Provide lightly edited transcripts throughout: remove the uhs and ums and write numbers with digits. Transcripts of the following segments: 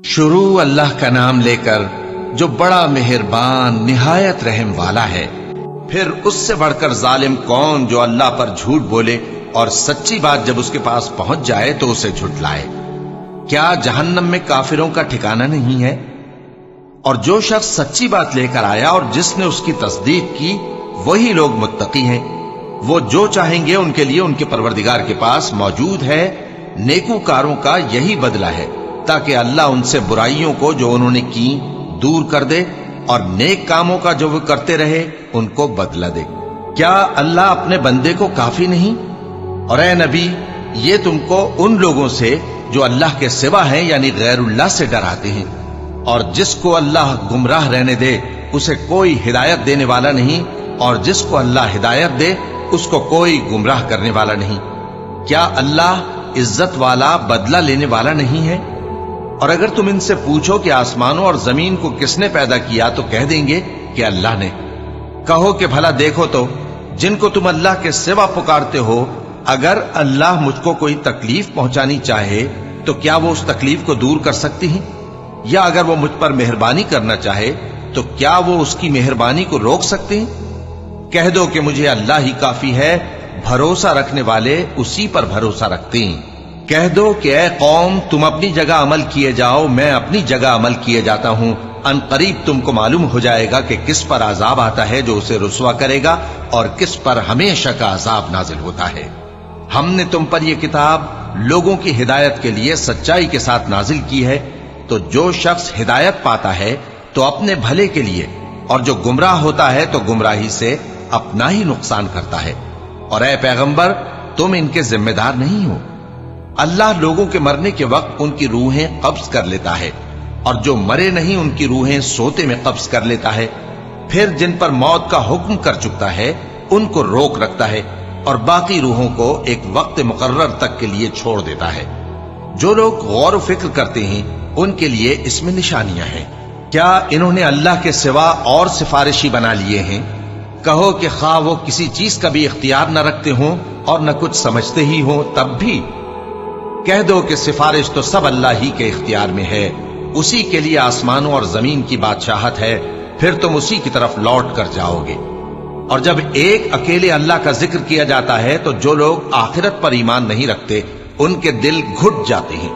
शुरू अल्लाह का नाम लेकर जो बड़ा मेहरबान निहायत रहम वाला है। फिर उससे बढ़कर जालिम कौन जो अल्लाह पर झूठ बोले और सच्ची बात जब उसके पास पहुंच जाए तो उसे झुठलाए। क्या जहन्नम में काफिरों का ठिकाना नहीं है? और जो शख्स सच्ची बात लेकर आया और जिसने उसकी तस्दीक की वही लोग मुत्तकी हैं। वो जो चाहेंगे उनके लिए उनके परवरदिगार के पास मौजूद है। नेकूकारों का यही बदला है ताकि अल्लाह उनसे बुराइयों को जो उन्होंने की दूर कर दे और नेक कामों का जो वो करते रहे उनको बदला दे। क्या अल्लाह अपने बंदे को काफी नहीं? और ए नबी, ये तुमको उन लोगों से जो अल्लाह के सिवा हैं यानी गैरुल्लाह से डराते हैं। और जिसको अल्लाह गुमराह रहने दे उसे कोई हिदायत देने वाला नहीं, और जिसको अल्लाह हिदायत दे उसको कोई गुमराह करने वाला नहीं। क्या अल्लाह इज्जत वाला बदला लेने वाला नहीं है? और अगर तुम इनसे पूछो कि आसमानों और जमीन को किसने पैदा किया तो कह देंगे कि अल्लाह ने। कहो कि भला देखो तो जिनको तुम अल्लाह के सिवा पुकारते हो, अगर अल्लाह मुझको कोई तकलीफ पहुंचानी चाहे तो क्या वो उस तकलीफ को दूर कर सकती हैं? या अगर वो मुझ पर मेहरबानी करना चाहे तो क्या वो उसकी मेहरबानी को रोक सकते हैं? कह दो कि मुझे अल्लाह ही काफी है, भरोसा रखने वाले उसी पर भरोसा रखते हैं। कह दो कि ऐ कौम, तुम अपनी जगह अमल किए जाओ, मैं अपनी जगह अमल किए जाता हूं। अनकरीब तुमको मालूम हो जाएगा कि किस पर अजाब आता है जो उसे रुसवा करेगा और किस पर हमेशा का अजाब नाजिल होता है। हमने तुम पर यह किताब लोगों की हिदायत के लिए सच्चाई के साथ नाजिल की है। तो जो शख्स हिदायत पाता है तो अपने भले के लिए, और जो गुमराह होता है तो गुमराही से अपना ही नुकसान करता है। और ऐ पैगंबर, तुम इनके जिम्मेदार नहीं हो। अल्लाह लोगों के मरने के वक्त उनकी रूहें कब्ज कर लेता है, और जो मरे नहीं उनकी रूहें सोते में कब्ज कर लेता है। फिर जिन पर मौत का हुक्म कर चुकता है उनको रोक रखता है, और बाकी रूहों को एक वक्त मुकर्रर तक के लिए छोड़ देता है। जो लोग गौर व फिक्र करते हैं उनके लिए इसमें निशानियां हैं। क्या इन्होंने अल्लाह के सिवा और सिफारिशी बना लिए हैं? कहो कि खा वो किसी चीज का भी इख्तियार न रखते हों और न कुछ समझते ही हों तब भी। कह दो कि सिफारिश तो सब अल्लाह ही के इख्तियार में है। उसी के लिए आसमानों और जमीन की बादशाहत है, फिर तुम उसी की तरफ लौट कर जाओगे। और जब एक अकेले अल्लाह का जिक्र किया जाता है तो जो लोग आखिरत पर ईमान नहीं रखते उनके दिल घुट जाते हैं,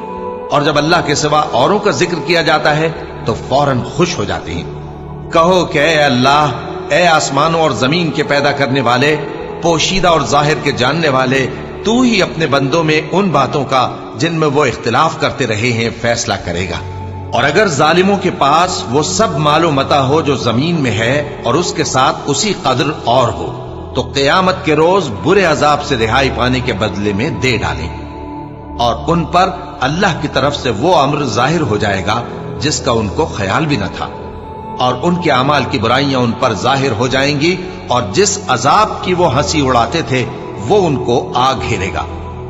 और जब अल्लाह के सिवा औरों का जिक्र किया जाता है तो फौरन खुश हो जाते हैं। कहो कि ऐ अल्लाह, ऐ आसमानों और जमीन के पैदा करने वाले, पोशीदा और जाहिर के जानने वाले, तू ही अपने बंदों में उन बातों का जिनमें वो इख्तिलाफ करते रहे हैं फैसला करेगा। और अगर जालिमों के पास वो सब मालो मता हो जो जमीन में है और उसके साथ उसी कदर और हो, तो क़यामत के रोज बुरे अजाब से रिहाई पाने के बदले में दे डालें, और उन पर अल्लाह की तरफ से वो अम्र जाहिर हो जाएगा जिसका उनको ख्याल भी न था, और उनके अमाल की बुराइयां उन पर जाहिर हो जाएंगी, और जिस अजाब की वो हंसी उड़ाते थे वो उनको आ घेरेगा।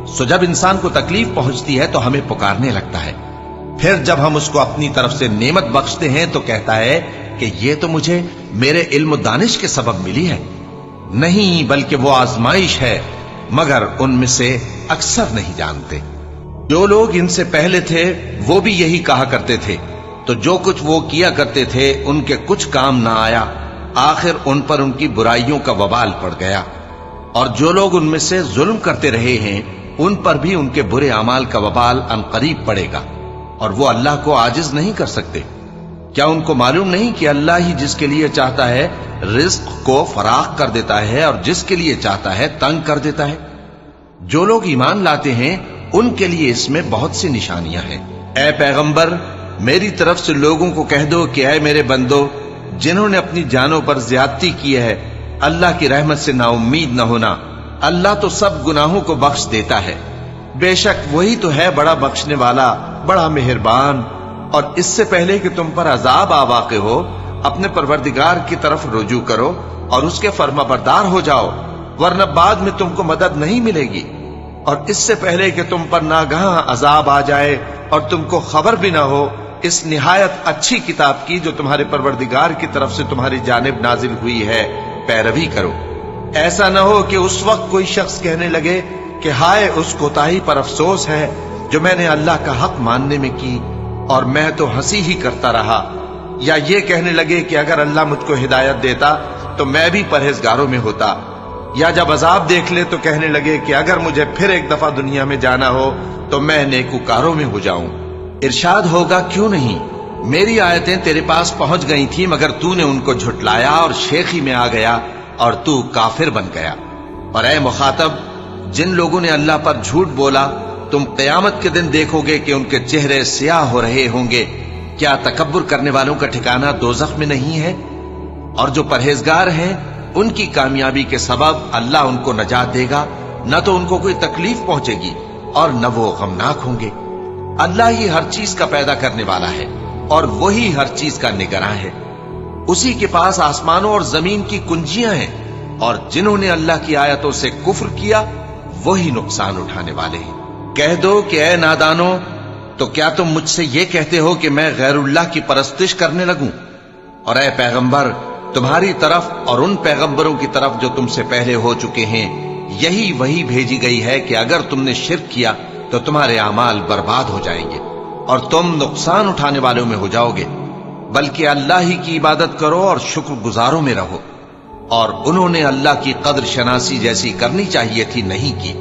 सो जब इंसान को तकलीफ पहुंचती है तो हमें पुकारने लगता है। फिर जब हम उसको अपनी तरफ से नेमत बख्शते हैं तो कहता है कि ये तो मुझे मेरे इल्म दानिश के सबब मिली है। नहीं, बल्कि वो आजमाइश है, मगर उनमें से अक्सर नहीं जानते। जो लोग इनसे पहले थे वो भी यही कहा करते थे, तो जो कुछ वो किया करते थे उनके कुछ काम ना आया, आखिर उन पर उनकी बुराइयों का वबाल पड़ गया। और जो लोग उनमें से जुल्म करते रहे हैं उन पर भी उनके बुरे अमाल का वबाल अनकरीब पड़ेगा, और वो अल्लाह को आजिज नहीं कर सकते। क्या उनको मालूम नहीं कि अल्लाह ही जिसके लिए चाहता है रिज्क को फराख कर देता है और जिसके लिए चाहता है तंग कर देता है। जो लोग ईमान लाते हैं उनके लिए इसमें बहुत सी निशानियां हैं। ऐ पैगंबर, मेरी तरफ से लोगों को कह दो कि ऐ मेरे बंदो, जिन्होंने अपनी जानों पर ज्यादती की है, अल्लाह की रहमत से नाउम्मीद न होना। अल्लाह तो सब गुनाहों को बख्श देता है, बेशक वही तो है बड़ा बख्शने वाला, बड़ा मेहरबान। और इससे पहले कि तुम पर अजाब आ वाक़े हो, अपने परवरदिगार की तरफ रुजू करो और उसके फर्माबरदार हो जाओ, वरना बाद में तुमको मदद नहीं मिलेगी। और इससे पहले कि तुम पर नागहां अजाब आ जाए और तुमको खबर भी ना हो, इस निहायत अच्छी किताब की जो तुम्हारे परवरदिगार की तरफ से तुम्हारी जानिब नाजिल हुई है पैरवी करो। ऐसा न हो कि उस वक्त कोई शख्स कहने लगे कि हाय उस कोताही पर अफसोस है जो मैंने अल्लाह का हक मानने में की اور میں تو ہنسی ہی کرتا رہا، یا یہ کہنے لگے کہ اگر اللہ مجھ کو ہدایت دیتا تو میں بھی پرہیزگاروں میں ہوتا، یا جب عذاب دیکھ لے تو کہنے لگے کہ اگر مجھے پھر ایک دفعہ دنیا میں جانا ہو تو میں نیکوکاروں میں ہو جاؤں۔ ارشاد ہوگا کیوں نہیں، میری آیتیں تیرے پاس پہنچ گئی تھی مگر تو نے ان کو جھٹلایا اور شیخی میں آ گیا اور تو کافر بن گیا۔ اور اے مخاطب، جن لوگوں نے اللہ پر جھوٹ بولا تم قیامت کے دن دیکھو گے کہ ان کے چہرے سیاہ ہو رہے ہوں گے۔ کیا تکبر کرنے والوں کا ٹھکانہ دوزخ میں نہیں ہے؟ اور جو پرہیزگار ہیں ان کی کامیابی کے سبب اللہ ان کو نجات دے گا، نہ تو ان کو کوئی تکلیف پہنچے گی اور نہ وہ غمناک ہوں گے۔ اللہ ہی ہر چیز کا پیدا کرنے والا ہے اور وہی ہر چیز کا نگراں ہے۔ اسی کے پاس آسمانوں اور زمین کی کنجیاں ہیں، اور جنہوں نے اللہ کی آیتوں سے کفر کیا وہی نقصان اٹھانے والے ہیں۔ کہہ دو کہ اے نادانو، تو کیا تم مجھ سے یہ کہتے ہو کہ میں غیر اللہ کی پرستش کرنے لگوں؟ اور اے پیغمبر، تمہاری طرف اور ان پیغمبروں کی طرف جو تم سے پہلے ہو چکے ہیں یہی وہی بھیجی گئی ہے کہ اگر تم نے شرک کیا تو تمہارے اعمال برباد ہو جائیں گے اور تم نقصان اٹھانے والوں میں ہو جاؤ گے، بلکہ اللہ ہی کی عبادت کرو اور شکر گزاروں میں رہو۔ اور انہوں نے اللہ کی قدر شناسی جیسی کرنی چاہیے تھی نہیں کی۔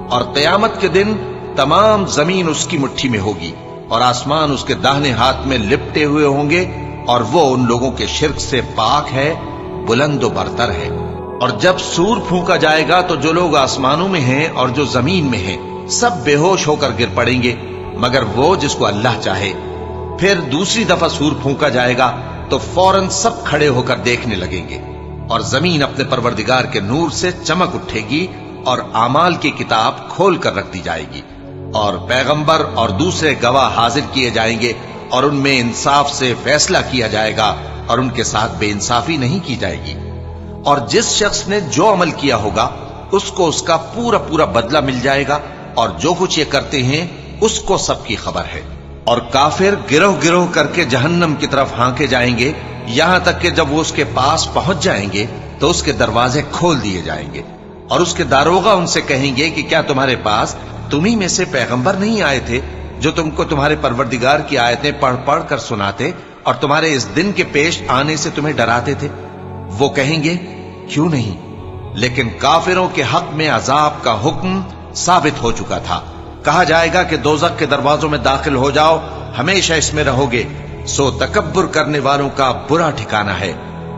اور قیامت کے دن تمام زمین اس کی مٹھی میں ہوگی اور آسمان اس کے داہنے ہاتھ میں لپٹے ہوئے ہوں گے، اور وہ ان لوگوں کے شرک سے پاک ہے، بلند و برتر ہے۔ اور جب سور پھونکا جائے گا تو جو لوگ آسمانوں میں ہیں اور جو زمین میں ہیں سب بے ہوش ہو کر گر پڑیں گے مگر وہ جس کو اللہ چاہے۔ پھر دوسری دفعہ سور پھونکا جائے گا تو فوراً سب کھڑے ہو کر دیکھنے لگیں گے، اور زمین اپنے پروردگار کے نور سے چمک اٹھے گی اور اعمال کی کتاب کھول کر رکھ دی جائے گی، اور پیغمبر اور دوسرے گواہ حاضر کیے جائیں گے، اور ان میں انصاف سے فیصلہ کیا جائے گا اور ان کے ساتھ بے انصافی نہیں کی جائے گی۔ اور جس شخص نے جو عمل کیا ہوگا اس کو اس کا پورا پورا بدلہ مل جائے گا، اور جو کچھ یہ کرتے ہیں اس کو سب کی خبر ہے۔ اور کافر گروہ گروہ کر کے جہنم کی طرف ہانکے جائیں گے، یہاں تک کہ جب وہ اس کے پاس پہنچ جائیں گے تو اس کے دروازے کھول دیے جائیں گے، اور اس کے داروغہ ان سے کہیں گے کہ کیا تمہارے پاس تمہیں میں سے پیغمبر نہیں آئے تھے جو تم کو تمہارے پروردگار کی آیتیں پڑھ پڑھ کر سناتے اور تمہارے اس دن کے پیش آنے سے تمہیں ڈراتے تھے؟ وہ کہیں گے کیوں نہیں، لیکن کافروں کے حق میں عذاب کا حکم ثابت ہو چکا تھا۔ کہا جائے گا کہ دوزخ کے دروازوں میں داخل ہو جاؤ، ہمیشہ اس میں رہو گے، سو تکبر کرنے والوں کا برا ٹھکانہ ہے۔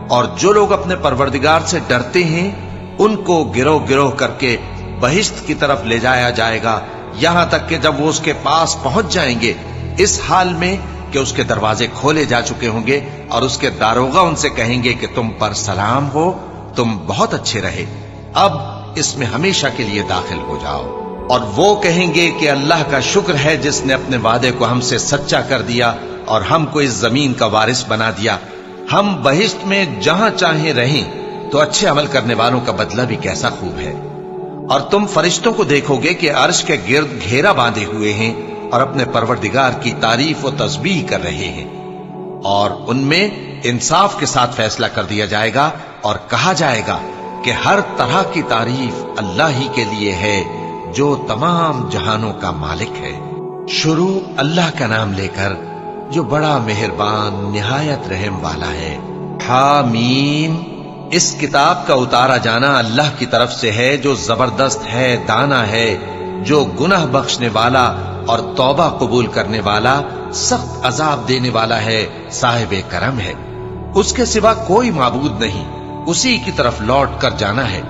اور جو لوگ اپنے پروردگار سے ڈرتے ہیں ان کو گروہ گروہ کر کے بہشت کی طرف لے جایا جائے گا، یہاں تک کہ جب وہ اس کے پاس پہنچ جائیں گے اس حال میں کہ اس کے دروازے کھولے جا چکے ہوں گے، اور اس کے داروغہ ان سے کہیں گے کہ تم پر سلام ہو، تم بہت اچھے رہے، اب اس میں ہمیشہ کے لیے داخل ہو جاؤ۔ اور وہ کہیں گے کہ اللہ کا شکر ہے جس نے اپنے وعدے کو ہم سے سچا کر دیا اور ہم کو اس زمین کا وارث بنا دیا، ہم بہشت میں جہاں چاہیں رہیں، تو اچھے عمل کرنے والوں کا بدلہ بھی کیسا خوب ہے۔ اور تم فرشتوں کو دیکھو گے کہ عرش کے گرد گھیرا باندھے ہوئے ہیں اور اپنے پروردگار کی تعریف و تسبیح کر رہے ہیں، اور ان میں انصاف کے ساتھ فیصلہ کر دیا جائے گا، اور کہا جائے گا کہ ہر طرح کی تعریف اللہ ہی کے لیے ہے جو تمام جہانوں کا مالک ہے۔ شروع اللہ کا نام لے کر جو بڑا مہربان نہایت رحم والا ہے۔ حامیم، اس کتاب کا اتارا جانا اللہ کی طرف سے ہے جو زبردست ہے، دانا ہے، جو گناہ بخشنے والا اور توبہ قبول کرنے والا، سخت عذاب دینے والا ہے، صاحب کرم ہے۔ اس کے سوا کوئی معبود نہیں، اسی کی طرف لوٹ کر جانا ہے۔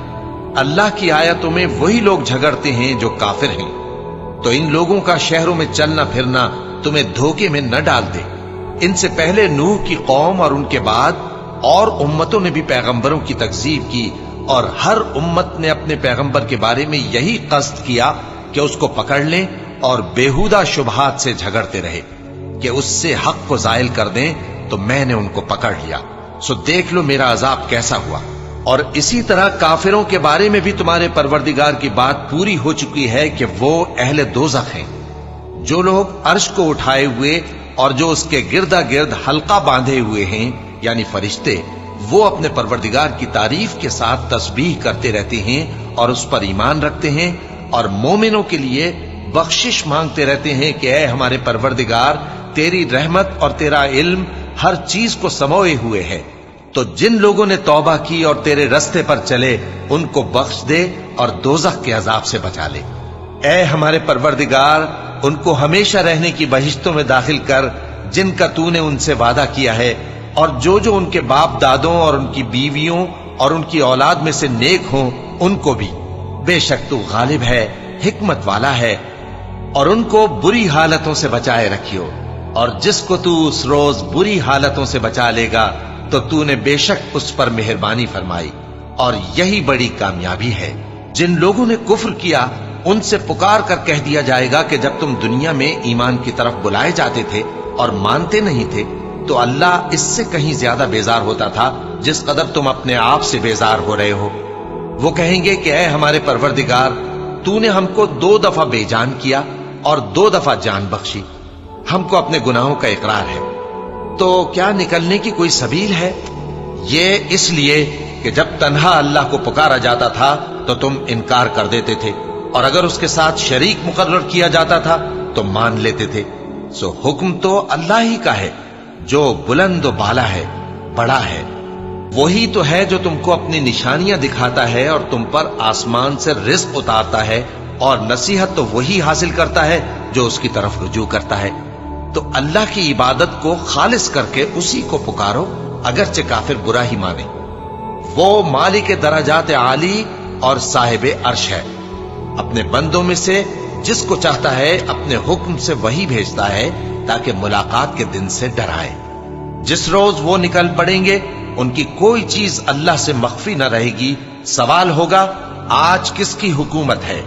اللہ کی آیتوں میں وہی لوگ جھگڑتے ہیں جو کافر ہیں، تو ان لوگوں کا شہروں میں چلنا پھرنا تمہیں دھوکے میں نہ ڈال دے۔ ان سے پہلے نوح کی قوم اور ان کے بعد اور امتوں نے بھی پیغمبروں کی تکذیب کی، اور ہر امت نے اپنے پیغمبر کے بارے میں یہی قصد کیا کہ اس کو پکڑ لیں اور بیہودہ شبہات سے جھگڑتے رہے کہ اس سے حق کو زائل کر دیں، تو میں نے ان کو پکڑ لیا، سو دیکھ لو میرا عذاب کیسا ہوا۔ اور اسی طرح کافروں کے بارے میں بھی تمہارے پروردگار کی بات پوری ہو چکی ہے کہ وہ اہل دوزخ ہیں۔ جو لوگ عرش کو اٹھائے ہوئے اور جو اس کے گردا گرد حلقہ باندھے ہوئے ہیں یعنی فرشتے، وہ اپنے پروردگار کی تعریف کے ساتھ تسبیح کرتے رہتے ہیں اور اس پر ایمان رکھتے ہیں، اور مومنوں کے لیے بخشش مانگتے رہتے ہیں کہ اے ہمارے پروردگار तेरी रहमत और तेरा इल्म हर चीज को समोए हुए है। तो जिन लोगों ने तौबा की और तेरे रस्ते पर चले उनको बख्श दे और दोजख के अजाब से बचा ले। ऐ हमारे परवरदिगार, उनको हमेशा रहने की बहिश्तों में दाखिल कर जिनका तूने उनसे वादा किया है, और जो उनके बाप दादों और उनकी बीवियों और उनकी औलाद में से नेक हों उनको भी। बेशक तू गालिब है, हिकमत वाला है। और उनको बुरी हालतों से बचाए रखियो, और जिसको तू उस रोज बुरी हालतों से बचा लेगा तो तूने बेशक उस पर मेहरबानी फरमाई, और यही बड़ी कामयाबी है। जिन लोगों ने कुफ्र किया उनसे पुकार कर कह दिया जाएगा कि जब तुम दुनिया में ईमान की तरफ बुलाए जाते थे और मानते नहीं थे तो अल्लाह इससे कहीं ज्यादा बेजार होता था जिस कदर तुम अपने आप से बेजार हो रहे हो। वो कहेंगे कि ऐ हमारे परवरदिगार, तूने हमको 2 दफा बेजान किया और 2 दफा जान बख्शी। हमको अपने गुनाहों का इकरार है, तो क्या निकलने की कोई सबील है? ये इसलिए कि जब तन्हा अल्लाह को पुकारा जाता था तो तुम इनकार कर देते थे, और अगर उसके साथ शरीक मुकर्रर किया जाता था तो मान लेते थे। सो हुक्म तो अल्लाह ही का है जो बुलंद व बाला है, बड़ा है। वही तो है जो तुमको अपनी निशानियां दिखाता है और तुम पर आसमान से रिज़्क़ उतारता है, और नसीहत तो वही हासिल करता है जो उसकी तरफ रुजू करता है। तो अल्लाह की इबादत को खालिस करके उसी को पुकारो, अगरचे काफिर बुरा ही माने। वो मालिक दराजात आली और साहिब अर्श है। अपने बंदों में से जिसको चाहता है अपने हुक्म से वही भेजता है ताकि मुलाकात के दिन से डराए। जिस रोज वो निकल पड़ेंगे उनकी कोई चीज अल्लाह से मख्फी न रहेगी। सवाल होगा, आज किसकी हुकूमत है?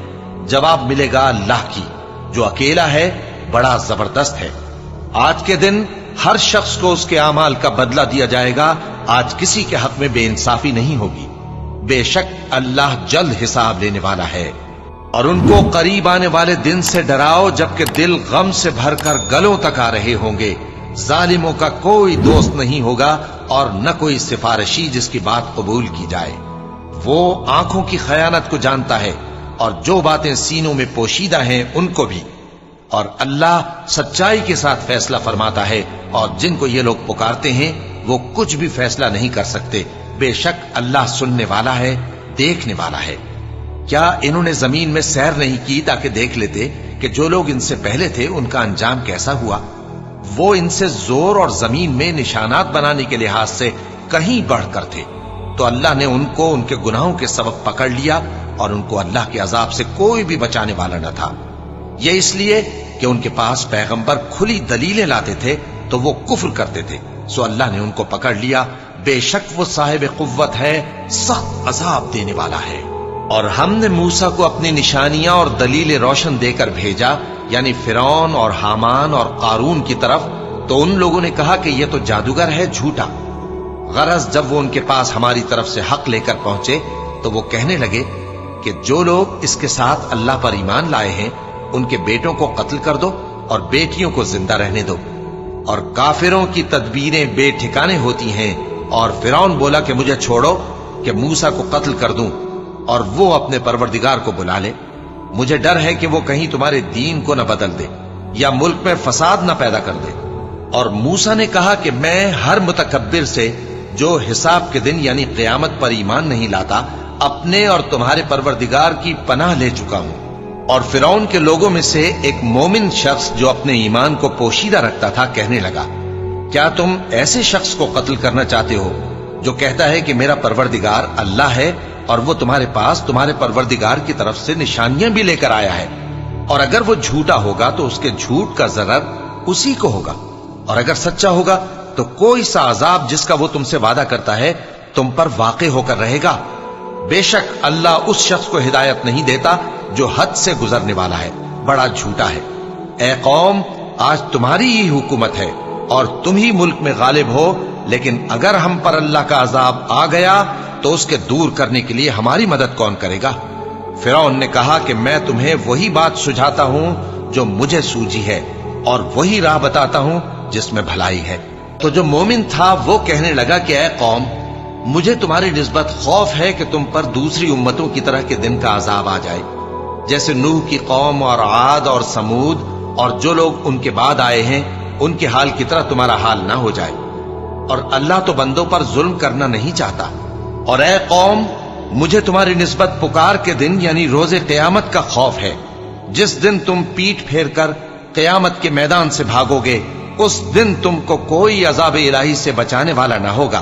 जवाब मिलेगा, अल्लाह की, जो अकेला है, बड़ा जबरदस्त है। आज के दिन हर शख्स को उसके आमाल का बदला दिया जाएगा। आज किसी के हक में बेइंसाफी नहीं होगी। बेशक अल्लाह जल्द हिसाब लेने वाला है। और उनको करीब आने वाले दिन से डराओ जबकि दिल गम से भरकर गलों तक आ रहे होंगे। जालिमों का कोई दोस्त नहीं होगा और न कोई सिफारिशी जिसकी बात कबूल की जाए। वो आंखों की खयानत को जानता है और जो बातें सीनों में पोशीदा हैं उनको भी। और अल्लाह सच्चाई के साथ फैसला फरमाता है, और जिनको ये लोग पुकारते हैं वो कुछ भी फैसला नहीं कर सकते। बेशक अल्लाह सुनने वाला है, देखने वाला है। क्या इन्होंने जमीन में सैर नहीं की ताकि देख लेते कि जो लोग इनसे पहले थे उनका अंजाम कैसा हुआ? वो इनसे जोर और जमीन में निशानात बनाने के लिहाज से कहीं बढ़कर थे। तो अल्लाह ने उनको उनके गुनाहों के सबब पकड़ लिया और उनको अल्लाह के अजाब से कोई भी बचाने वाला न था। ये इसलिए कि उनके पास पैगंबर खुली दलीलें लाते थे तो वो कुफ्र करते थे। सो अल्लाह ने उनको पकड़ लिया। बेशक वो साहिब कुव्वत है, सख्त अजाब देने वाला है। और हमने मूसा को अपनी निशानियां और दलीलें रोशन देकर भेजा, यानी फिरौन और हामान और कारून की तरफ। तो उन लोगों ने कहा कि यह तो जादूगर है, झूठा। गरज जब वो उनके पास हमारी तरफ से हक लेकर पहुंचे तो वो कहने लगे कि जो लोग इसके साथ अल्लाह पर ईमान लाए हैं उनके बेटों को कत्ल कर दो और बेटियों को जिंदा रहने दो। और काफिरों की तदबीरें बेठिकाने होती हैं। और फिरौन बोला कि मुझे छोड़ो कि मूसा को कत्ल कर दूं और वो अपने परवरदिगार को बुला ले। मुझे डर है कि वो कहीं तुम्हारे दीन को न बदल दे या मुल्क में फसाद न पैदा कर दे। और मूसा ने कहा कि मैं हर मुतकब्बिर से जो हिसाब के दिन यानी क़यामत पर ईमान नहीं लाता, अपने और तुम्हारे परवरदिगार की पनाह ले चुका हूं। और फिरौन के लोगों में से एक मोमिन शख्स जो अपने ईमान को पोशीदा रखता था कहने लगा, क्या तुम ऐसे शख्स को कत्ल करना चाहते हो जो कहता है कि मेरा परवरदिगार अल्लाह है और वो तुम्हारे पास तुम्हारे परवरदिगार की तरफ से निशानियां भी लेकर आया है? और अगर वो झूठा होगा तो उसके झूठ का ज़रर उसी को होगा, और अगर सच्चा होगा तो कोई सा अजाब जिसका वो तुमसे वादा करता है तुम पर वाक़े होकर रहेगा। बेशक अल्लाह उस शख्स को हिदायत नहीं देता जो हद से गुजरने वाला है, बड़ा झूठा है। ए कौम, आज तुम्हारी ही हुकूमत है और तुम ही मुल्क में गालिब हो, लेकिन अगर हम पर अल्लाह का अजाब आ गया तो उसके दूर करने के लिए हमारी मदद कौन करेगा? फिरौन ने कहा कि मैं तुम्हें वही बात सुझाता हूं जो मुझे सूझी है और वही राह बताता हूं जिसमें भलाई है। तो जो मोमिन था वो कहने लगा कि ऐ कौम, मुझे तुम्हारी निस्बत खौफ है कि तुम पर दूसरी उम्मतों की तरह के दिन का अजाब आ जाए, जैसे नूह की कौम और आद और समूद और जो लोग उनके बाद आए हैं ان کے حال کی طرح تمہارا حال نہ ہو جائے۔ اور اللہ تو بندوں پر ظلم کرنا نہیں چاہتا۔ اور اے قوم، مجھے تمہاری نسبت پکار کے دن یعنی روز قیامت کا خوف ہے، جس دن تم پیٹ پھیر کر قیامت کے میدان سے بھاگو گے۔ اس دن تم کو کوئی عذاب الہی سے بچانے والا نہ ہوگا،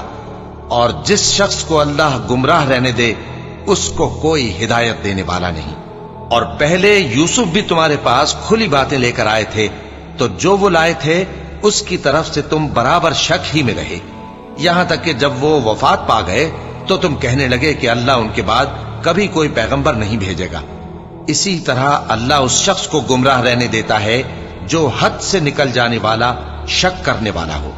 اور جس شخص کو اللہ گمراہ رہنے دے اس کو کوئی ہدایت دینے والا نہیں۔ اور پہلے یوسف بھی تمہارے پاس کھلی باتیں لے کر آئے تھے، تو جو وہ لائے تھے اس کی طرف سے تم برابر شک ہی میں رہے، یہاں تک کہ جب وہ وفات پا گئے تو تم کہنے لگے کہ اللہ ان کے بعد کبھی کوئی پیغمبر نہیں بھیجے گا۔ اسی طرح اللہ اس شخص کو گمراہ رہنے دیتا ہے جو حد سے نکل جانے والا، شک کرنے والا ہو۔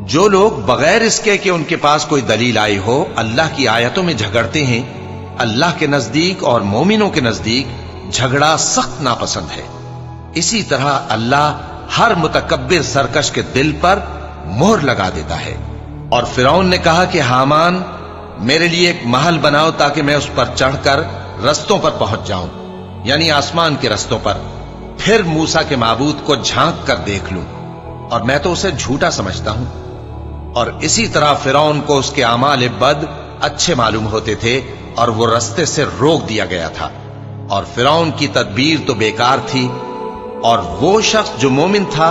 جو لوگ بغیر اس کے کہ ان کے پاس کوئی دلیل آئی ہو اللہ کی آیتوں میں جھگڑتے ہیں، اللہ کے نزدیک اور مومنوں کے نزدیک جھگڑا سخت ناپسند ہے۔ اسی طرح اللہ ہر متکبر سرکش کے دل پر مہر لگا دیتا ہے۔ اور فرعون نے کہا کہ حامان، میرے لیے ایک محل بناؤ تاکہ میں اس پر چڑھ کر رستوں پر پہنچ جاؤں، یعنی آسمان کے رستوں پر، پھر موسیٰ کے معبود کو جھانک کر دیکھ لوں، اور میں تو اسے جھوٹا سمجھتا ہوں۔ اور اسی طرح فرعون کو اس کے اعمال بد اچھے معلوم ہوتے تھے اور وہ رستے سے روک دیا گیا تھا، اور فرعون کی تدبیر تو بیکار تھی۔ اور وہ شخص جو مومن تھا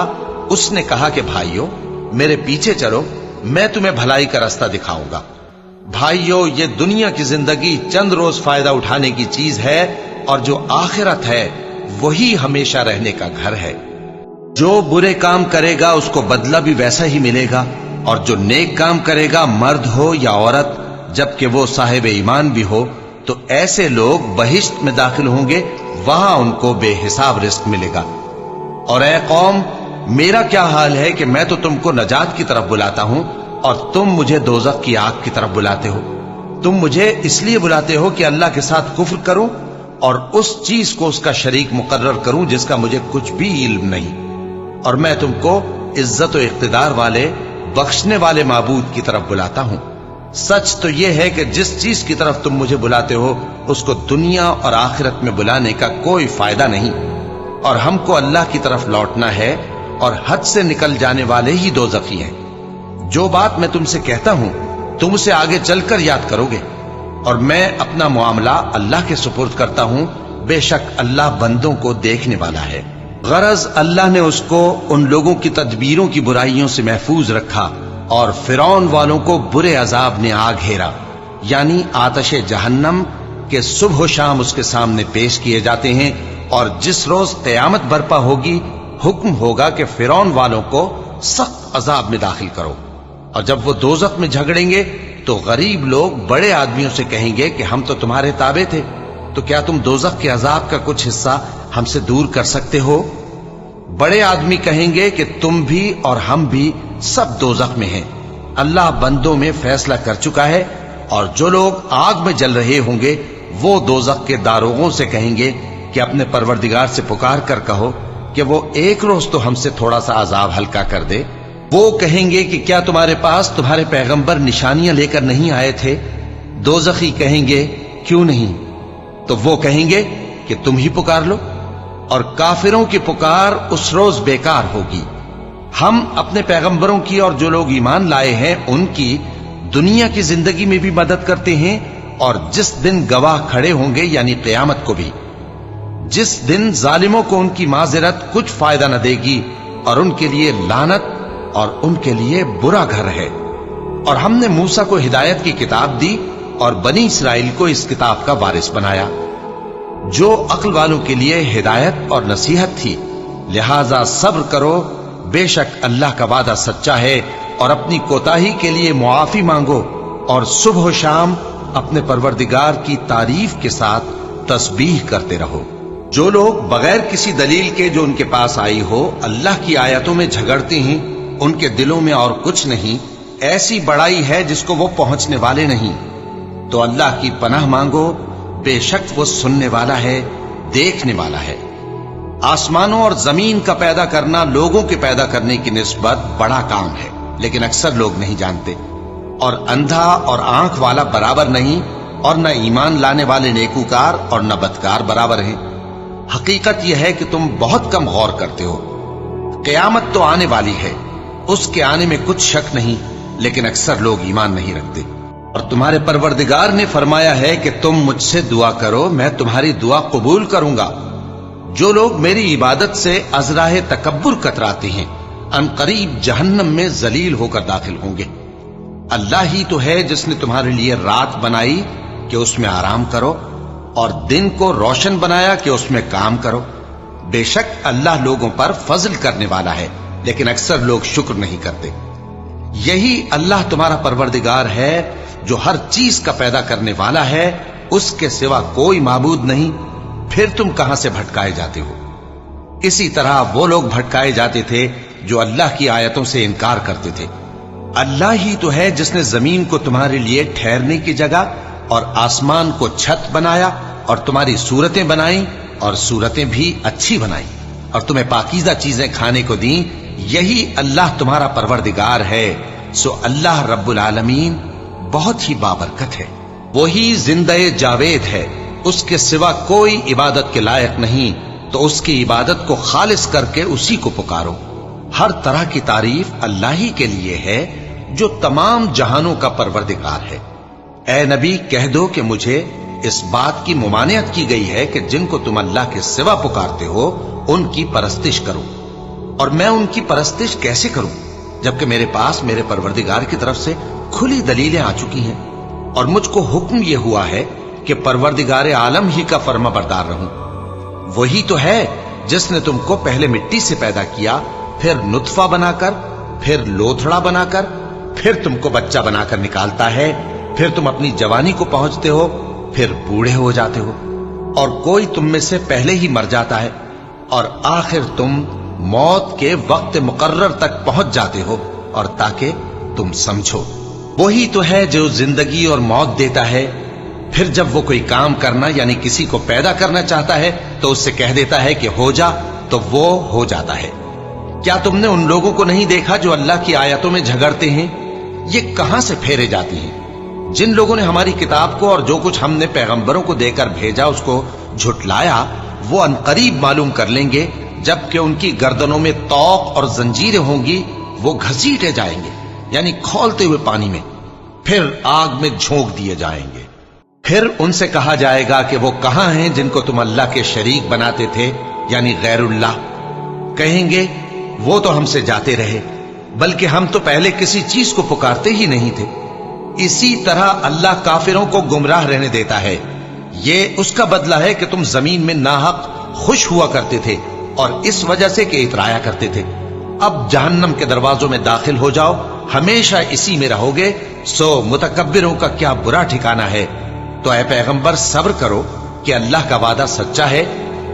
اس نے کہا کہ بھائیو میرے پیچھے چلو، میں تمہیں بھلائی کا راستہ دکھاؤں گا۔ بھائیو، یہ دنیا کی زندگی چند روز فائدہ اٹھانے کی چیز ہے، اور جو آخرت ہے وہی ہمیشہ رہنے کا گھر ہے۔ جو برے کام کرے گا اس کو بدلہ بھی ویسا ہی ملے گا، اور جو نیک کام کرے گا مرد ہو یا عورت، جبکہ وہ صاحب ایمان بھی ہو، تو ایسے لوگ بہشت میں داخل ہوں گے، وہاں ان کو بے حساب رزق ملے گا۔ اور اے قوم، میرا کیا حال ہے کہ میں تو تم کو نجات کی طرف بلاتا ہوں اور تم مجھے دوزخ کی آگ کی طرف بلاتے ہو۔ تم مجھے اس لیے بلاتے ہو کہ اللہ کے ساتھ کفر کروں اور اس چیز کو اس کا شریک مقرر کروں جس کا مجھے کچھ بھی علم نہیں، اور میں تم کو عزت و اقتدار والے، بخشنے والے معبود کی طرف بلاتا ہوں۔ سچ تو یہ ہے کہ جس چیز کی طرف تم مجھے بلاتے ہو اس کو دنیا اور آخرت میں بلانے کا کوئی فائدہ نہیں، اور ہم کو اللہ کی طرف لوٹنا ہے، اور حد سے نکل جانے والے ہی دوزخی ہیں۔ جو بات میں تم سے کہتا ہوں تم اسے آگے چل کر یاد کرو گے، اور میں اپنا معاملہ اللہ کے سپرد کرتا ہوں، بے شک اللہ بندوں کو دیکھنے والا ہے۔ غرض اللہ نے اس کو ان لوگوں کی تدبیروں کی برائیوں سے محفوظ رکھا، اور فرعون والوں کو برے عذاب نے آ گھیرا، یعنی آتش جہنم کے صبح و شام اس کے سامنے پیش کیے جاتے ہیں۔ اور جس روز قیامت برپا ہوگی حکم ہوگا کہ فرعون والوں کو سخت عذاب میں داخل کرو۔ اور جب وہ دوزخ میں جھگڑیں گے تو غریب لوگ بڑے آدمیوں سے کہیں گے کہ ہم تو تمہارے تابع تھے، تو کیا تم دوزخ کے عذاب کا کچھ حصہ ہم سے دور کر سکتے ہو؟ بڑے آدمی کہیں گے کہ تم بھی اور ہم بھی سب دوزخ میں ہیں، اللہ بندوں میں فیصلہ کر چکا ہے۔ اور جو لوگ آگ میں جل رہے ہوں گے وہ دوزخ کے داروغوں سے کہیں گے کہ اپنے پروردگار سے پکار کر کہو کہ وہ ایک روز تو ہم سے تھوڑا سا عذاب ہلکا کر دے۔ وہ کہیں گے کہ کیا تمہارے پاس تمہارے پیغمبر نشانیاں لے کر نہیں آئے تھے؟ دوزخی کہیں گے کیوں نہیں؟ تو وہ کہیں گے کہ تم ہی پکار لو، اور کافروں کی پکار اس روز بیکار ہوگی۔ ہم اپنے پیغمبروں کی اور جو لوگ ایمان لائے ہیں ان کی دنیا کی زندگی میں بھی مدد کرتے ہیں، اور جس دن گواہ کھڑے ہوں گے یعنی قیامت کو بھی، جس دن ظالموں کو ان کی معذرت کچھ فائدہ نہ دے گی، اور ان کے لیے لعنت اور ان کے لیے برا گھر ہے۔ اور ہم نے موسیٰ کو ہدایت کی کتاب دی اور بنی اسرائیل کو اس کتاب کا وارث بنایا، جو عقل والوں کے لیے ہدایت اور نصیحت تھی۔ لہذا صبر کرو، بے شک اللہ کا وعدہ سچا ہے، اور اپنی کوتاہی کے لیے معافی مانگو، اور صبح و شام اپنے پروردگار کی تعریف کے ساتھ تسبیح کرتے رہو۔ جو لوگ بغیر کسی دلیل کے جو ان کے پاس آئی ہو اللہ کی آیتوں میں جھگڑتے ہیں، ان کے دلوں میں اور کچھ نہیں، ایسی بڑائی ہے جس کو وہ پہنچنے والے نہیں۔ تو اللہ کی پناہ مانگو، بے شک وہ سننے والا ہے، دیکھنے والا ہے۔ آسمانوں اور زمین کا پیدا کرنا لوگوں کے پیدا کرنے کی نسبت بڑا کام ہے، لیکن اکثر لوگ نہیں جانتے۔ اور اندھا اور آنکھ والا برابر نہیں، اور نہ ایمان لانے والے نیکوکار اور نہ بدکار برابر ہیں۔ حقیقت یہ ہے کہ تم بہت کم غور کرتے ہو۔ क़यामत तो आने वाली है, उसके आने में कुछ शक नहीं, लेकिन अक्सर लोग ईमान नहीं रखते। और तुम्हारे परवरदिगार ने फरमाया है कि तुम मुझसे दुआ करो, मैं तुम्हारी दुआ कबूल करूंगा। जो लोग मेरी इबादत से अज़राह तकब्बुर कतराते हैं, अनकरीब जहन्नम में जलील होकर दाखिल होंगे। अल्लाह ही तो है जिसने तुम्हारे लिए रात बनाई कि उसमें आराम करो, और दिन को रोशन बनाया कि उसमें काम करो। बेशक अल्लाह लोगों पर फजल करने वाला है, लेकिन अक्सर लोग शुक्र नहीं करते। यही अल्लाह तुम्हारा परवरदिगार है जो हर चीज का पैदा करने वाला है, उसके सिवा कोई माबूद नहीं। फिर तुम कहां से भटकाए जाते हो? इसी तरह वो लोग भटकाए जाते थे जो अल्लाह की आयतों से इनकार करते थे। अल्लाह ही तो है जिसने जमीन को तुम्हारे लिए ठहरने की जगह और आसमान को छत बनाया, और तुम्हारी सूरतें बनाई, और सूरतें भी अच्छी बनाई, और तुम्हें पाकीज़ा चीजें खाने को दी। यही अल्लाह तुम्हारा परवरदिगार है। सो अल्लाह रब्बुल आलमीन बहुत ही बाबरकत है। वही जिंदे जावेद है, उसके सिवा कोई इबादत के लायक नहीं, तो उसकी इबादत को खालिस करके उसी को पुकारो। हर तरह की तारीफ अल्लाह ही के लिए है जो तमाम जहानों का परवरदिगार है। ए नबी, कह दो कि मुझे इस बात की मुमानियत की गई है कि जिनको तुम अल्लाह के सिवा पुकारते हो उनकी परस्तिश करो। और मैं उनकी परस्तिश कैसे करूं जबकि मेरे पास मेरे परवरदिगार की तरफ से खुली दलीलें आ चुकी हैं, और मुझको हुक्म यह हुआ है कि परवरदिगार आलम ही का फर्माबरदार रहूं। वही तो है जिसने तुमको पहले मिट्टी से पैदा किया, फिर नुत्फा बनाकर, फिर लोथड़ा बनाकर, फिर तुमको बच्चा बनाकर निकालता है, फिर तुम अपनी जवानी को पहुंचते हो, फिर बूढ़े हो जाते हो, और कोई तुम में से पहले ही मर जाता है, और आखिर तुम मौत के वक्त मुकर्रर तक पहुंच जाते हो। और ताकि तुम समझो, वही तो है जो जिंदगी और मौत देता है। फिर जब वो कोई काम करना यानी किसी को पैदा करना चाहता है तो उससे कह देता है कि हो जा, तो वो हो जाता है। क्या तुमने उन लोगों को नहीं देखा जो अल्लाह की आयतों में झगड़ते हैं? ये कहां से फेरे जाती हैं? जिन लोगों ने हमारी किताब को और जो कुछ हमने पैगंबरों को देकर भेजा उसको झुटलाया, वो अनकरीब मालूम कर लेंगे जबकि उनकी गर्दनों में तौक और जंजीरें होंगी, वो घसीटे जाएंगे यानी खौलते हुए पानी में, फिर आग में झोंक दिए जाएंगे। फिर उनसे कहा जाएगा कि वो कहां हैं जिनको तुम अल्लाह के शरीक बनाते थे यानी गैरुल्लाह। कहेंगे वो तो हमसे जाते रहे, बल्कि हम तो पहले किसी चीज को पुकारते ही नहीं थे। इसी तरह अल्लाह काफिरों को गुमराह रहने देता है। ये उसका बदला है कि तुम जमीन में नाहक खुश हुआ करते थे और इस वजह से कि इतराया करते थे। अब जहन्नम के दरवाजों में दाखिल हो जाओ, हमेशा इसी में रहोगे। सो मुतकब्बिरों का क्या बुरा ठिकाना है। तो ऐ पैगंबर, सब्र करो कि अल्लाह का वादा सच्चा है।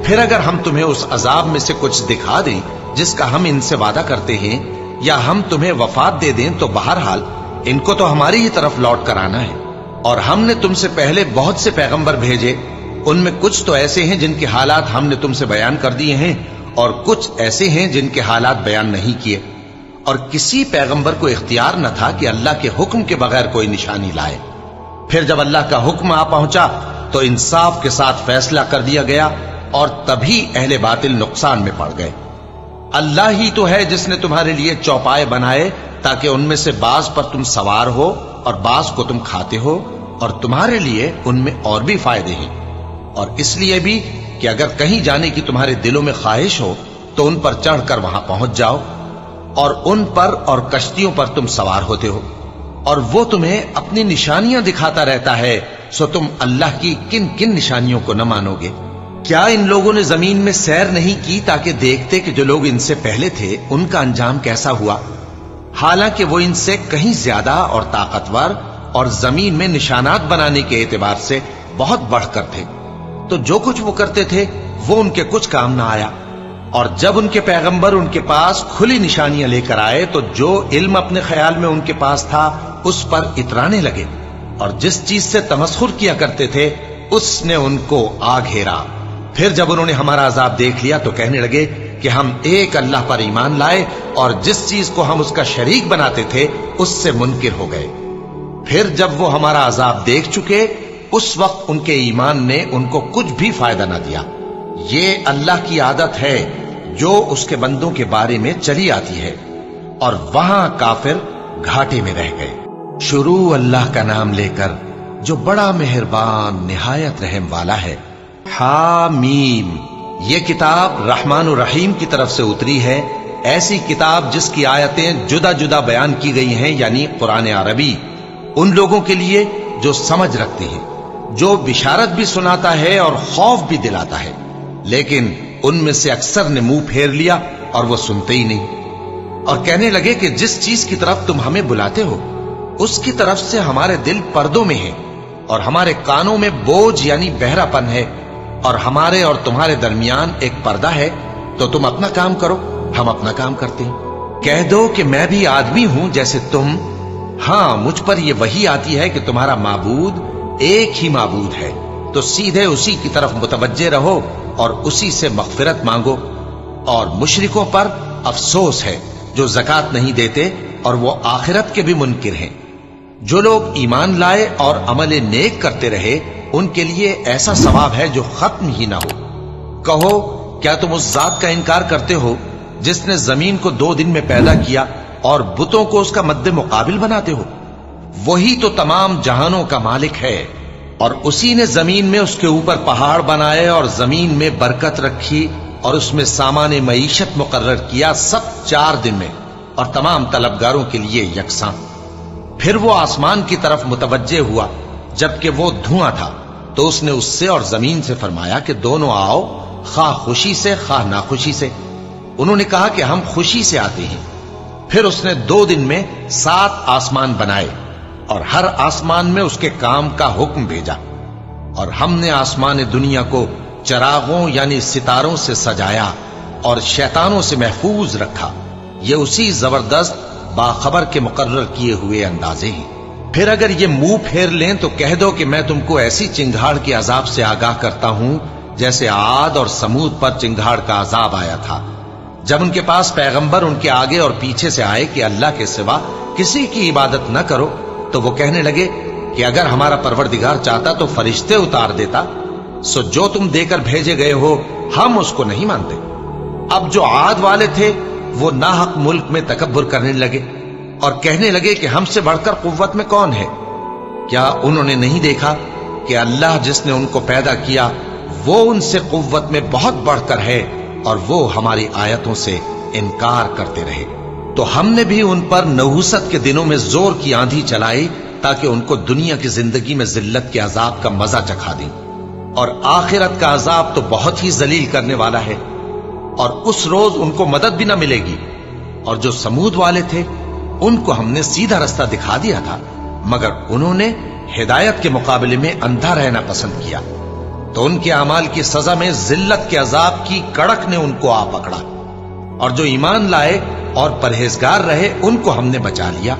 फिर अगर हम तुम्हें उस अजाब में से कुछ दिखा दें जिसका हम इनसे वादा करते हैं, या हम तुम्हें वफात दे दें, तो बहरहाल इनको तो हमारी ही तरफ लौट कर आना है। और हमने तुमसे पहले बहुत से पैगंबर भेजे, उनमें कुछ तो ऐसे हैं जिनके हालात हमने तुमसे बयान कर दिए हैं, और कुछ ऐसे हैं जिनके हालात बयान नहीं किए। और किसी पैगंबर को इख्तियार न था कि अल्लाह के हुक्म के बगैर कोई निशानी लाए। फिर जब अल्लाह का हुक्म आ पहुंचा तो इंसाफ के साथ फैसला कर दिया गया, और तभी अहले बातिल नुकसान में पड़ गए। अल्लाह ही तो है जिसने तुम्हारे लिए चौपाए बनाए ताकि उनमें से बाज पर तुम सवार हो और बाज को तुम खाते हो, और तुम्हारे लिए उनमें और भी फायदे हैं। और इसलिए भी कि अगर कहीं जाने की तुम्हारे दिलों में ख्वाहिश हो तो उन पर चढ़कर वहां पहुंच जाओ, और उन पर और कश्तियों पर तुम सवार होते हो, और वो तुम्हें अपनी निशानियां दिखाता रहता है। सो तुम अल्लाह की किन किन निशानियों को न मानोगे? क्या इन लोगों ने जमीन में सैर नहीं की ताकि देखते कि जो लोग इनसे पहले थे उनका अंजाम कैसा हुआ? हालांकि वो इनसे कहीं ज्यादा और ताकतवर और जमीन में निशानात बनाने के एतबार से बहुत बढ़कर थे। तो जो कुछ वो करते थे वो उनके कुछ काम ना आया। और जब उनके पैगंबर उनके पास खुली निशानियां लेकर आए तो जो इल्म अपने ख्याल में उनके पास था उस पर इतराने लगे, और जिस चीज से तमस्खुर किया करते थे उसने उनको आ घेरा। फिर जब उन्होंने हमारा अजाब देख लिया तो कहने लगे कि हम एक अल्लाह पर ईमान लाए, और जिस चीज को हम उसका शरीक बनाते थे उससे मुनकिर हो गए। फिर जब वो हमारा अजाब देख चुके उस वक्त उनके ईमान ने उनको कुछ भी फायदा ना दिया। ये अल्लाह की आदत है, جو اس کے بندوں کے بارے میں چلی آتی ہے، اور وہاں کافر گھاٹے میں رہ گئے۔ شروع اللہ کا نام لے کر جو بڑا مہربان نہایت رحم والا ہے۔ حامیم، یہ کتاب رحمان الرحیم کی طرف سے اتری ہے، ایسی کتاب جس کی آیتیں جدا جدا بیان کی گئی ہیں، یعنی قرآن عربی، ان لوگوں کے لیے جو سمجھ رکھتے ہیں، جو بشارت بھی سناتا ہے اور خوف بھی دلاتا ہے۔ لیکن ان میں سے اکثر نے منہ پھیر لیا اور وہ سنتے ہی نہیں، اور کہنے لگے کہ جس چیز کی طرف تم ہمیں بلاتے ہو اس کی طرف سے ہمارے دل پردوں میں ہیں، اور ہمارے کانوں میں بوجھ یعنی بہرا پن ہے، اور ہمارے اور تمہارے درمیان ایک پردہ ہے، تو تم اپنا کام کرو، ہم اپنا کام کرتے ہیں۔ کہہ دو کہ میں بھی آدمی ہوں جیسے تم، ہاں مجھ پر یہ وحی آتی ہے کہ تمہارا معبود ایک ہی معبود ہے، تو سیدھے اسی کی طرف متوجہ رہو اور اسی سے مغفرت مانگو۔ اور مشرکوں پر افسوس ہے جو زکات نہیں دیتے اور وہ آخرت کے بھی منکر ہیں۔ جو لوگ ایمان لائے اور عمل نیک کرتے رہے ان کے لیے ایسا ثواب ہے جو ختم ہی نہ ہو۔ کہو کیا تم اس ذات کا انکار کرتے ہو جس نے زمین کو 2 دن میں پیدا کیا اور بتوں کو اس کا مد مقابل بناتے ہو؟ وہی تو تمام جہانوں کا مالک ہے، اور اسی نے زمین میں اس کے اوپر پہاڑ بنائے اور زمین میں برکت رکھی اور اس میں سامان معیشت مقرر کیا، سب 4 دن میں، اور تمام طلبگاروں کے لیے یکساں۔ پھر وہ آسمان کی طرف متوجہ ہوا جبکہ وہ دھواں تھا، تو اس نے اس سے اور زمین سے فرمایا کہ دونوں آؤ، خواہ خوشی سے خواہ ناخوشی سے۔ انہوں نے کہا کہ ہم خوشی سے آتے ہیں۔ پھر اس نے 2 دن میں 7 آسمان بنائے اور ہر آسمان میں اس کے کام کا حکم بھیجا، اور ہم نے آسمان دنیا کو چراغوں یعنی ستاروں سے سجایا اور شیطانوں سے محفوظ رکھا۔ یہ اسی زبردست باخبر کے مقرر کیے ہوئے اندازے ہیں۔ پھر اگر یہ منہ پھیر لیں تو کہہ دو کہ میں تم کو ایسی چنگھاڑ کے عذاب سے آگاہ کرتا ہوں جیسے عاد اور سمود پر چنگھاڑ کا عذاب آیا تھا، جب ان کے پاس پیغمبر ان کے آگے اور پیچھے سے آئے کہ اللہ کے سوا کسی کی عبادت نہ کرو، تو وہ کہنے لگے کہ اگر ہمارا پروردگار چاہتا تو فرشتے اتار دیتا، سو جو تم دے کر بھیجے گئے ہو ہم اس کو نہیں مانتے۔ اب جو عاد والے تھے وہ ناحق ملک میں تکبر کرنے لگے اور کہنے لگے کہ ہم سے بڑھ کر قوت میں کون ہے؟ کیا انہوں نے نہیں دیکھا کہ اللہ جس نے ان کو پیدا کیا وہ ان سے قوت میں بہت بڑھ کر ہے، اور وہ ہماری آیتوں سے انکار کرتے رہے۔ تو ہم نے بھی ان پر نحوست کے دنوں میں زور کی آندھی چلائی تاکہ ان کو دنیا کی زندگی میں ذلت کے عذاب کا مزہ چکھا دیں، اور آخرت کا عذاب تو بہت ہی ذلیل کرنے والا ہے، اور اس روز ان کو مدد بھی نہ ملے گی۔ اور جو سمود والے تھے ان کو ہم نے سیدھا رستہ دکھا دیا تھا، مگر انہوں نے ہدایت کے مقابلے میں اندھا رہنا پسند کیا، تو ان کے اعمال کی سزا میں ذلت کے عذاب کی کڑک نے ان کو آ پکڑا۔ اور جو ایمان لائے اور پرہیزگار رہے ان کو ہم نے بچا لیا۔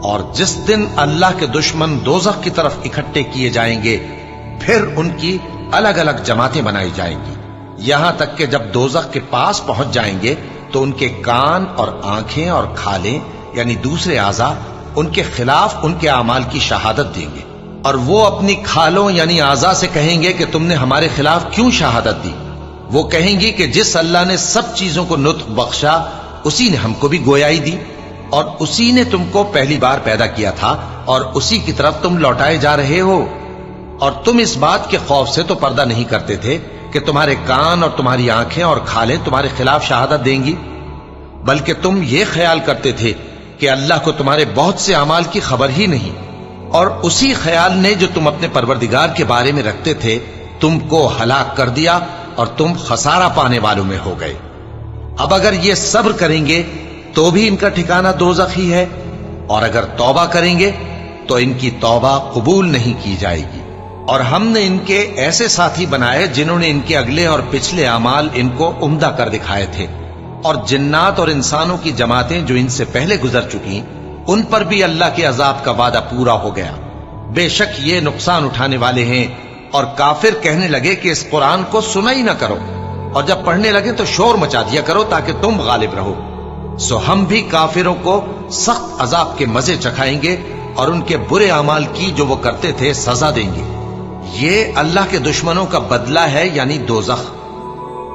اور جس دن اللہ کے دشمن دوزخ کی طرف اکٹھے کیے جائیں گے پھر ان کی الگ الگ جماعتیں بنائی جائیں گی، یہاں تک کہ جب دوزخ کے پاس پہنچ جائیں گے تو ان کے کان اور آنکھیں اور کھالیں یعنی دوسرے اعضاء ان کے خلاف ان کے اعمال کی شہادت دیں گے، اور وہ اپنی کھالوں یعنی اعضاء سے کہیں گے کہ تم نے ہمارے خلاف کیوں شہادت دی؟ وہ کہیں گی کہ جس اللہ نے سب چیزوں کو نطق بخشا اسی نے ہم کو بھی گویائی دی، اور اسی نے تم کو پہلی بار پیدا کیا تھا اور اسی کی طرف تم لوٹائے جا رہے ہو۔ اور تم اس بات کے خوف سے تو پردہ نہیں کرتے تھے کہ تمہارے کان اور تمہاری آنکھیں اور کھالیں تمہارے خلاف شہادت دیں گی، بلکہ تم یہ خیال کرتے تھے کہ اللہ کو تمہارے بہت سے اعمال کی خبر ہی نہیں، اور اسی خیال نے جو تم اپنے پروردگار کے بارے میں رکھتے تھے تم کو ہلاک کر دیا اور تم خسارہ پانے والوں میں ہو گئے۔ اب اگر یہ صبر کریں گے تو بھی ان کا ٹھکانہ دوزخ ہی ہے، اور اگر توبہ کریں گے تو ان کی توبہ قبول نہیں کی جائے گی۔ اور ہم نے ان کے ایسے ساتھی بنائے جنہوں نے ان کے اگلے اور پچھلے اعمال ان کو عمدہ کر دکھائے تھے، اور جنات اور انسانوں کی جماعتیں جو ان سے پہلے گزر چکی ان پر بھی اللہ کے عذاب کا وعدہ پورا ہو گیا۔ بے شک یہ نقصان اٹھانے والے ہیں۔ اور کافر کہنے لگے کہ اس قرآن کو سنا ہی نہ کرو، اور جب پڑھنے لگے تو شور مچا دیا کرو تاکہ تم غالب رہو۔ سو ہم بھی کافروں کو سخت عذاب کے مزے چکھائیں گے اور ان کے برے اعمال کی جو وہ کرتے تھے سزا دیں گے۔ یہ اللہ کے دشمنوں کا بدلہ ہے یعنی دوزخ۔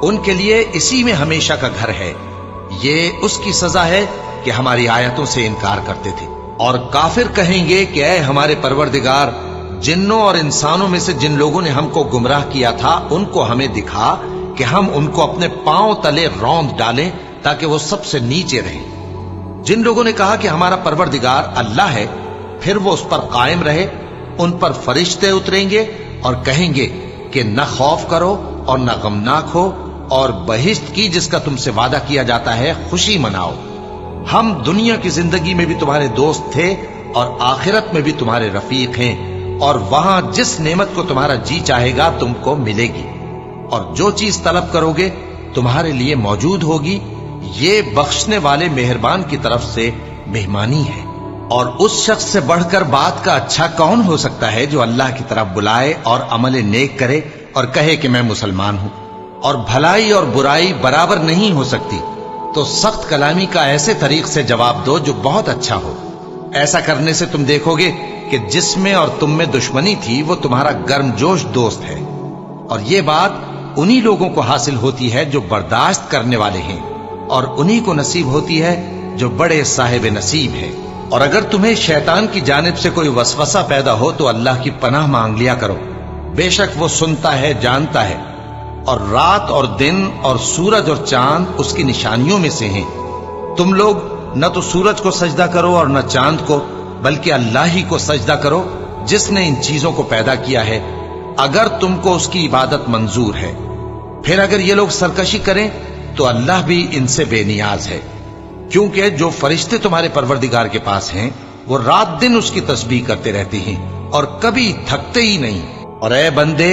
उनके लिए इसी में हमेशा का घर है। ये उसकी सजा है कि हमारी आयतों से इनकार करते थे। और काफिर कहेंगे कि ऐ हमारे परवरदिगार, जिन्नों और इंसानों में से जिन लोगों ने हमको गुमराह किया था उनको हमें दिखा कि हम उनको अपने पांव तले रौंद डालें ताकि वो सबसे नीचे रहें। जिन लोगों ने कहा कि हमारा परवरदिगार अल्लाह है, फिर वो उस पर कायम रहे, उन पर फरिश्ते उतरेंगे और कहेंगे कि न खौफ करो और न गमनाक हो, और बहिश्त की जिसका तुमसे वादा किया जाता है खुशी मनाओ। हम दुनिया की जिंदगी में भी तुम्हारे दोस्त थे और आखिरत में भी तुम्हारे रफीक हैं, और वहां जिस नेमत को तुम्हारा जी चाहेगा तुमको मिलेगी, और जो चीज तलब करोगे तुम्हारे लिए मौजूद होगी। ये बख्शने वाले मेहरबान की तरफ से मेहमानी है। और उस शख्स से बढ़कर बात का अच्छा कौन हो सकता है जो अल्लाह की तरफ बुलाए और अमल नेक करे और कहे कि मैं मुसलमान हूं। और भलाई और बुराई बराबर नहीं हो सकती, तो सख्त कलामी का ऐसे तरीक से जवाब दो जो बहुत अच्छा हो। ऐसा करने से तुम देखोगे कि जिसमें और तुम में दुश्मनी थी वो तुम्हारा गर्मजोश दोस्त है। और ये बात उन्हीं लोगों को हासिल होती है जो बर्दाश्त करने वाले हैं, और उन्हीं को नसीब होती है जो बड़े साहिब नसीब हैं। और अगर तुम्हें शैतान की जानिब से कोई वसवसा पैदा हो तो अल्लाह की पनाह मांग लिया करो। बेशक वो सुनता है, जानता है। और रात और दिन और सूरज और चांद उसकी निशानियों में से हैं। तुम लोग न तो सूरज को सजदा करो और न चांद को, बल्कि अल्लाह ही को सजदा करो जिसने इन चीजों को पैदा किया है, अगर तुमको उसकी इबादत मंजूर है। फिर अगर ये लोग सरकशी करें तो अल्लाह भी इनसे बेनियाज है, क्योंकि जो फरिश्ते तुम्हारे परवरदिगार के पास हैं वो रात दिन उसकी तस्बीह करते रहते हैं और कभी थकते ही नहीं। और ऐ बंदे,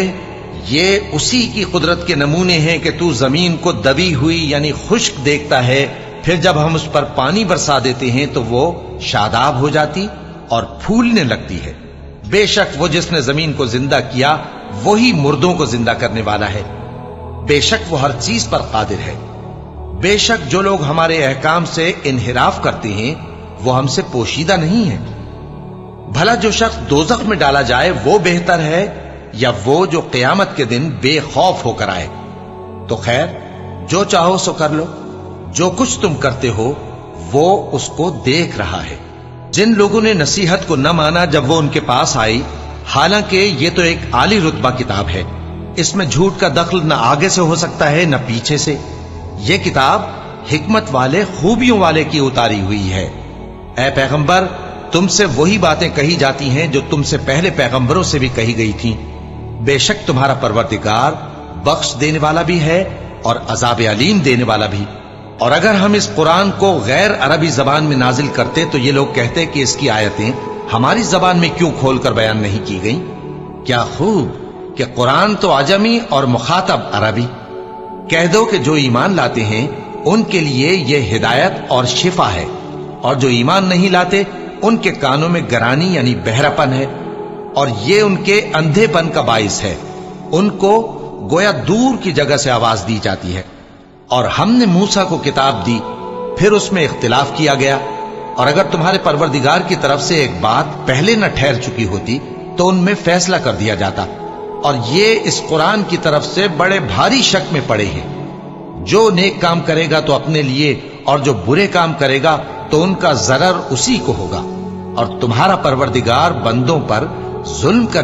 ये उसी की कुदरत के नमूने हैं कि तू जमीन को दबी हुई यानी खुश्क देखता है, फिर जब हम उस पर पानी बरसा देते हैं तो वो शादाब हो जाती और फूलने लगती है। बेशक वो जिसने जमीन को जिंदा किया वही मुर्दों को जिंदा करने वाला है। बेशक वो हर चीज पर कादिर है। बेशक जो लोग हमारे अहकाम से इन्हिराफ करते हैं वो हमसे पोशीदा नहीं है। भला जो शख्स दोजख में डाला जाए वो बेहतर है या वो जो क़यामत के दिन बेखौफ होकर आए। तो खैर, जो चाहो सो कर लो, जो कुछ तुम करते हो वो उसको देख रहा है। जिन लोगों ने नसीहत को न माना जब वो उनके पास आई, हालांकि ये तो एक आली रुतबा किताब है, इसमें झूठ का दखल न आगे से हो सकता है न पीछे से। ये किताब हिकमत वाले, खूबियों वाले की उतारी हुई है। ऐ पैगंबर, तुमसे वही बातें कही जाती हैं जो तुमसे पहले पैगंबरों से भी कही गई थीं। बेशक तुम्हारा परवरदिगार बख्श देने वाला भी है और अजाब अलीम देने वाला भी। और अगर हम इस कुरान को गैर अरबी जबान में नाजिल करते तो ये लोग कहते कि इसकी आयतें हमारी जबान में क्यों खोलकर बयान नहीं की गई। क्या खूब कि कुरान तो अजमी और मुखातब अरबी। कह दो कि जो ईमान लाते हैं उनके लिए यह हिदायत और शिफा है, और जो ईमान नहीं लाते उनके कानों में गरानी यानी बहरापन है, और ये उनके अंधेपन का बाइस है। उनको गोया दूर की जगह से आवाज दी जाती है। और हमने मूसा को किताब दी, फिर उसमें इख्तिलाफ किया गया। और अगर तुम्हारे परवरदिगार की तरफ से एक बात पहले न ठहर चुकी होती तो उनमें फैसला कर दिया जाता। और ये इस कुरान की तरफ से बड़े भारी शक में पड़े हैं। जो नेक काम करेगा तो अपने लिए, और जो बुरे काम करेगा तो उनका जरर उसी को होगा। और तुम्हारा परवरदिगार बंदों पर जुल्म कर